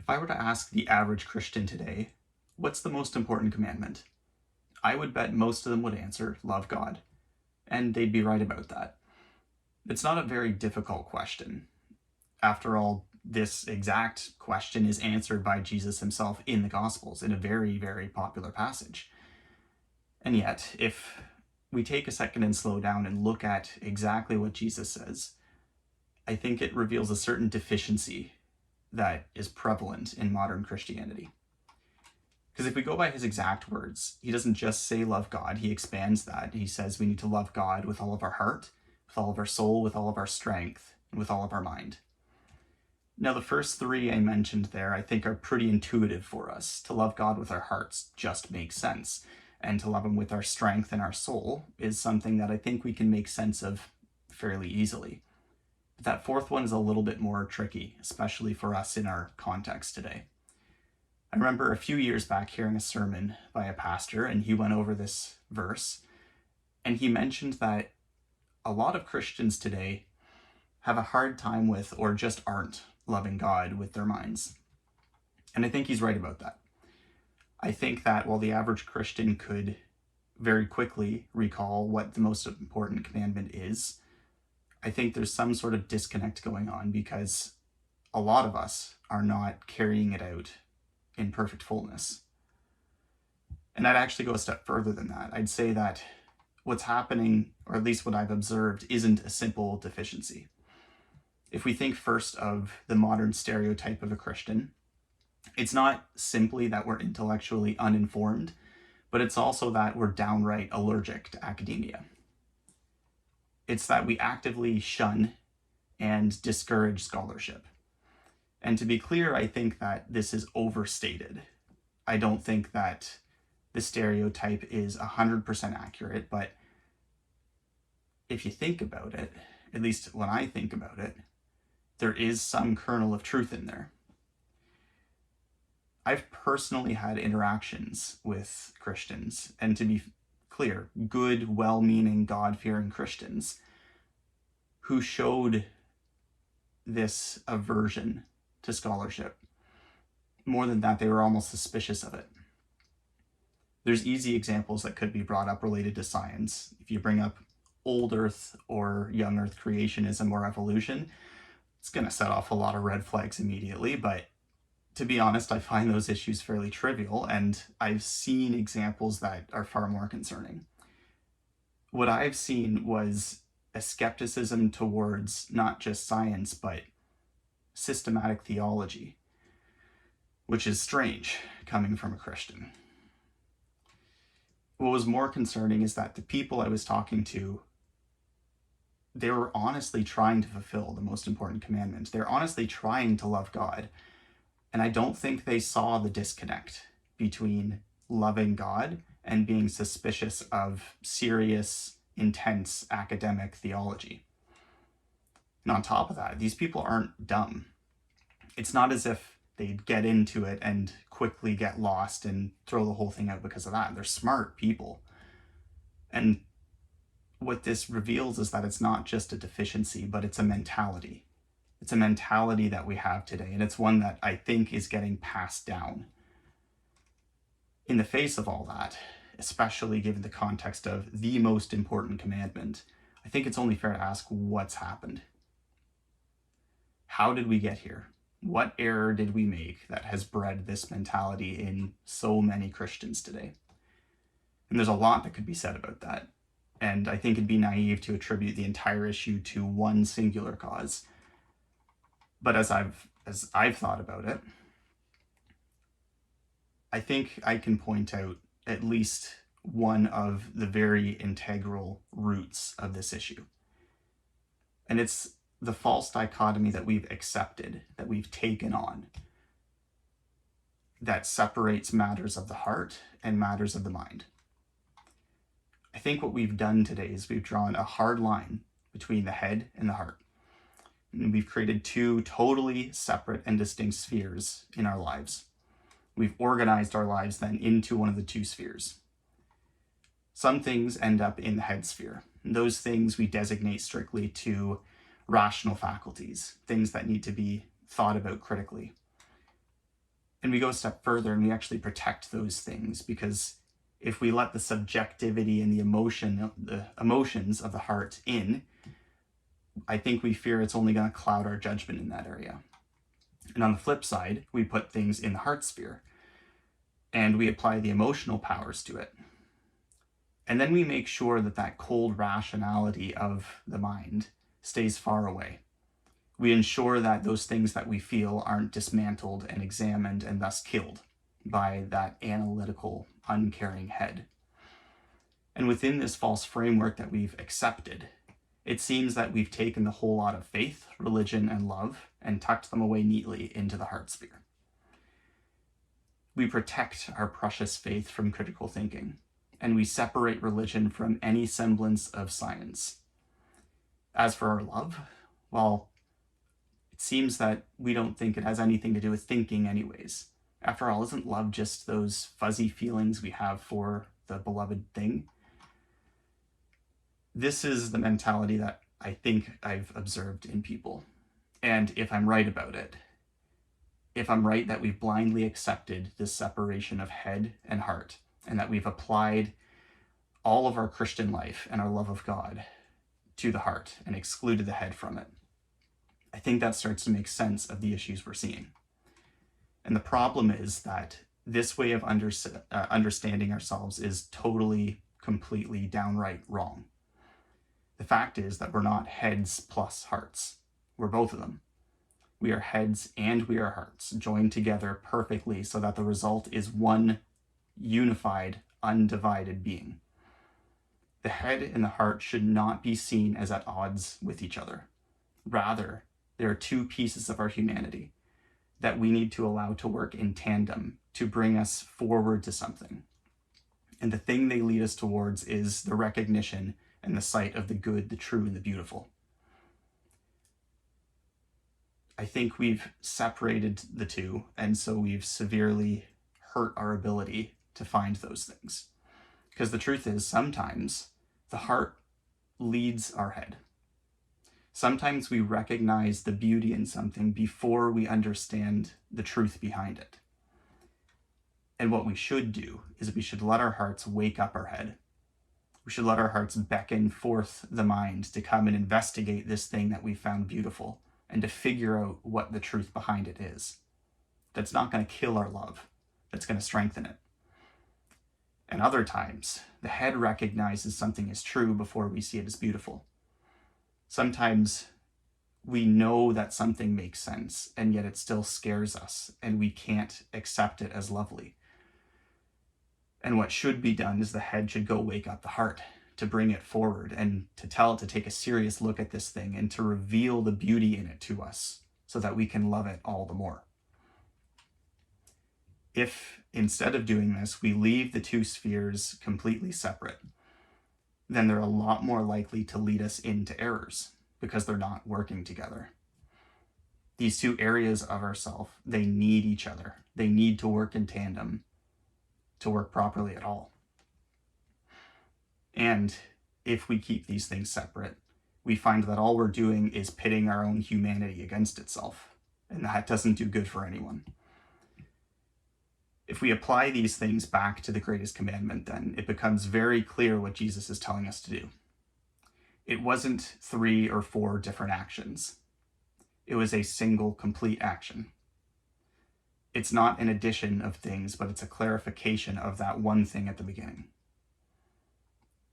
If I were to ask the average Christian today, what's the most important commandment? I would bet most of them would answer, love God. And they'd be right about that. It's not a very difficult question. After all, this exact question is answered by Jesus himself in the Gospels in a very, very popular passage. And yet, if we take a second and slow down and look at exactly what Jesus says, I think it reveals a certain deficiency that is prevalent in modern Christianity. Because if we go by his exact words, he doesn't just say love God, he expands that. He says we need to love God with all of our heart, with all of our soul, with all of our strength, and with all of our mind. Now, the first three I mentioned there, I think are pretty intuitive for us. To love God with our hearts just makes sense. And to love him with our strength and our soul is something that I think we can make sense of fairly easily. But that fourth one is a little bit more tricky, especially for us in our context today. I remember a few years back hearing a sermon by a pastor, and he went over this verse, and he mentioned that a lot of Christians today have a hard time with, or just aren't loving God with their minds. And I think he's right about that. I think that while the average Christian could very quickly recall what the most important commandment is, I think there's some sort of disconnect going on because a lot of us are not carrying it out in perfect fullness. And I'd actually go a step further than that. I'd say that what's happening, or at least what I've observed, isn't a simple deficiency. If we think first of the modern stereotype of a Christian, it's not simply that we're intellectually uninformed, but it's also that we're downright allergic to academia. It's that we actively shun and discourage scholarship. And to be clear, I think that this is overstated. I don't think that the stereotype is 100% accurate, but if you think about it, at least when I think about it, there is some kernel of truth in there. I've personally had interactions with Christians, and to be clear, good, well-meaning, God-fearing Christians who showed this aversion to scholarship. More than that, they were almost suspicious of it. There's easy examples that could be brought up related to science. If you bring up old Earth or young Earth creationism or evolution, it's going to set off a lot of red flags immediately, but to be honest, I find those issues fairly trivial, and I've seen examples that are far more concerning. What I've seen was a skepticism towards not just science, but systematic theology, which is strange coming from a Christian. What was more concerning is that the people I was talking to, they were honestly trying to fulfill the most important commandment. They're honestly trying to love God. And I don't think they saw the disconnect between loving God and being suspicious of serious, intense academic theology. And on top of that, these people aren't dumb. It's not as if they'd get into it and quickly get lost and throw the whole thing out because of that. They're smart people. And what this reveals is that it's not just a deficiency, but it's a mentality. It's a mentality that we have today, and it's one that I think is getting passed down. In the face of all that, especially given the context of the most important commandment, I think it's only fair to ask what's happened. How did we get here? What error did we make that has bred this mentality in so many Christians today? And there's a lot that could be said about that. And I think it'd be naive to attribute the entire issue to one singular cause. But as I've thought about it, I think I can point out at least one of the very integral roots of this issue. And it's the false dichotomy that we've accepted, that we've taken on, that separates matters of the heart and matters of the mind. I think what we've done today is we've drawn a hard line between the head and the heart. And we've created two totally separate and distinct spheres in our lives. We've organized our lives then into one of the two spheres. Some things end up in the head sphere. And those things we designate strictly to rational faculties, things that need to be thought about critically. And we go a step further and we actually protect those things, because if we let the subjectivity and the emotions of the heart in, I think we fear it's only going to cloud our judgment in that area. And on the flip side, we put things in the heart sphere and we apply the emotional powers to it. And then we make sure that that cold rationality of the mind stays far away. We ensure that those things that we feel aren't dismantled and examined and thus killed by that analytical, uncaring head. And within this false framework that we've accepted, it seems that we've taken the whole lot of faith, religion, and love and tucked them away neatly into the heart sphere. We protect our precious faith from critical thinking, and we separate religion from any semblance of science. As for our love, well, it seems that we don't think it has anything to do with thinking anyways. After all, isn't love just those fuzzy feelings we have for the beloved thing? This is the mentality that I think I've observed in people. And if I'm right about it, if I'm right that we've blindly accepted this separation of head and heart, and that we've applied all of our Christian life and our love of God to the heart and excluded the head from it, I think that starts to make sense of the issues we're seeing. And the problem is that this way of understanding ourselves is totally, completely, downright wrong. The fact is that we're not heads plus hearts. We're both of them. We are heads and we are hearts, joined together perfectly so that the result is one unified, undivided being. The head and the heart should not be seen as at odds with each other. Rather, there are two pieces of our humanity that we need to allow to work in tandem to bring us forward to something. And the thing they lead us towards is the recognition and the sight of the good, the true, and the beautiful. I think we've separated the two, and so we've severely hurt our ability to find those things. Because the truth is, sometimes the heart leads our head. Sometimes we recognize the beauty in something before we understand the truth behind it. And what we should do is we should let our hearts wake up our head. We should let our hearts beckon forth the mind to come and investigate this thing that we found beautiful and to figure out what the truth behind it is. That's not going to kill our love. That's going to strengthen it. And other times, the head recognizes something is true before we see it as beautiful. Sometimes we know that something makes sense, and yet it still scares us, and we can't accept it as lovely. And what should be done is the head should go wake up the heart, to bring it forward and to tell it to take a serious look at this thing and to reveal the beauty in it to us so that we can love it all the more. If instead of doing this, we leave the two spheres completely separate, then they're a lot more likely to lead us into errors because they're not working together. These two areas of ourself, they need each other. They need to work in tandem to work properly at all. And if we keep these things separate, we find that all we're doing is pitting our own humanity against itself, and that doesn't do good for anyone. If we apply these things back to the greatest commandment, then it becomes very clear what Jesus is telling us to do. It wasn't 3 or 4 different actions. It was a single, complete action. It's not an addition of things, but it's a clarification of that one thing at the beginning.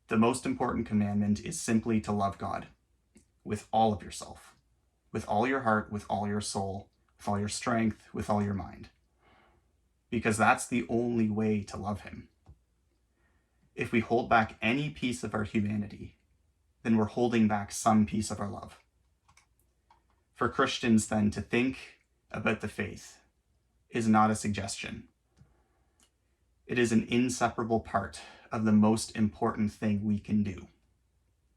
The most important commandment is simply to love God with all of yourself, with all your heart, with all your soul, with all your strength, with all your mind. Because that's the only way to love him. If we hold back any piece of our humanity, then we're holding back some piece of our love. For Christians, then, to think about the faith is not a suggestion. It is an inseparable part of the most important thing we can do,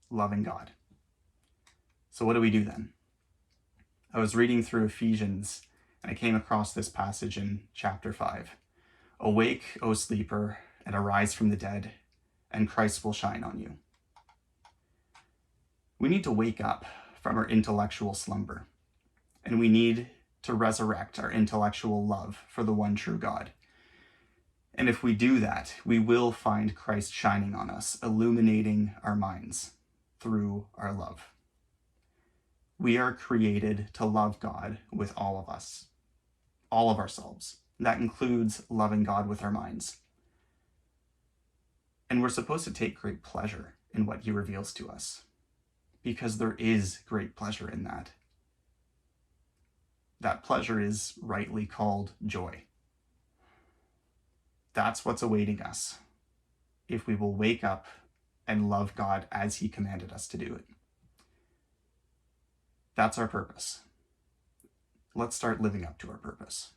loving God. So what do we do then? I was reading through Ephesians and I came across this passage in chapter 5. Awake, O sleeper, and arise from the dead, and Christ will shine on you. We need to wake up from our intellectual slumber, and we need to resurrect our intellectual love for the one true God. And if we do that, we will find Christ shining on us, illuminating our minds through our love. We are created to love God with all of us, all of ourselves. That includes loving God with our minds. And we're supposed to take great pleasure in what he reveals to us, because there is great pleasure in that. That pleasure is rightly called joy. That's what's awaiting us if we will wake up and love God as he commanded us to do it. That's our purpose. Let's start living up to our purpose.